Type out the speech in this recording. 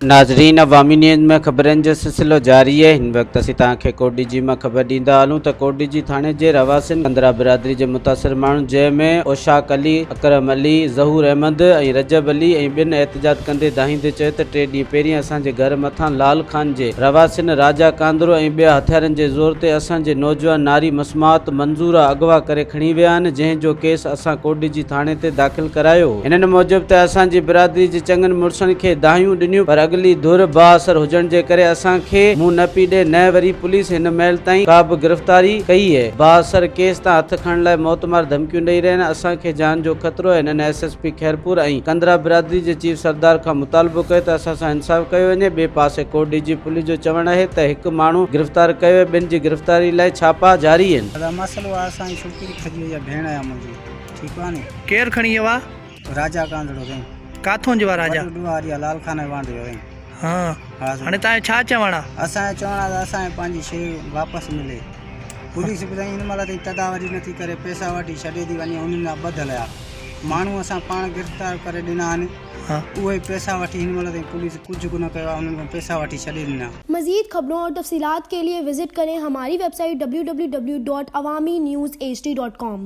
नाज़रीन, अवामी न्यूज़ में ख़बरनि जो सिलसिलो जारी है। हिन वक़्तु असीं तव्हांखे कोटडीजी मां ख़बर ॾींदा हलूं त कोटडीजी थाणे जे रवासिन कंदरा बिरादरी जे मुतासिर माण्हू जंहिंमें ओशाक अली, अकरम अली, ज़हूर अहमद ऐं रजब अली ऐं ॿिनि एहतजाज कंदे दाहींदे चयो त 3 ॾींहं पहिरीं असांजे घर मथां लाल खान जे रवासिन राजा कांदरो ऐं ॿिया हथियारनि जे ज़ोर ते असांजे नौजवान नारी मसमात मंज़ूरा अगवा करे खणी विया आहिनि, जंहिंजो केस असां कोटडीजी थाणे ते दाख़िल करायो। हिननि मूजिबि त असांजी बिरादरी जे चङनि मुड़ुसनि खे दाहियूं ॾिनियूं, पर अगली धुर बाअसर हुजण जे करे असांखे मुंहुं न पई ॾे। न वरी पुलिस हिन महिल ताईं का बि गिरफ़्तारी कई है। बाअसर केस तां हथ खणण लाइ मौतमार धमकियूं ॾेई रहिया आहिनि। असांखे जान जो ख़तरो आहे। हिननि एसएसपी खैरपुर ऐं कंदरा बिरादरी जे चीफ सरदार खां मुतालबो कयो त असां सां इंसाफ़ कयो वञे। ॿिए पासे कोटडीजी पुलिस जो चवणु आहे त हिकु माण्हू गिरफ़्तार कयो आहे, ॿिनि जी गिरफ़्तारी लाइ छापा जारी आहिनि। मसलो आहे असांजी छोकिरी खजी वई आहे, भेण आहे मुंहिंजी, ठीकु आहे नी। केरु खणी वियो आहे? राजा कांदड़ो कई काथों जो आहे राजा? ॾुआरिया लाल खाने वांदे वई। हाँ, हाणे तव्हांजो छा चवणु आहे? असांजो चवणु आहे त असांखे पंहिंजी शइ वापसि मिले। पुलिस ॿुधाई हिन महिल ताईं तदावरी नथी करे, पैसा वठी छॾे थी वञे। उन्हनि जा ॿधल आहे माण्हू, असां पाण गिरफ़्तार करे ॾिना आहिनि। उहे पैसा वठी हिन महिल ताईं पुलिस कुझु कोन कयो आहे, उन्हनि खां पैसा वठी छॾे ॾिना। मज़ीद खबरों और तफसीलात के लिए विजिट करें हमारी वेबसाइट www.awamiNewsHD.com।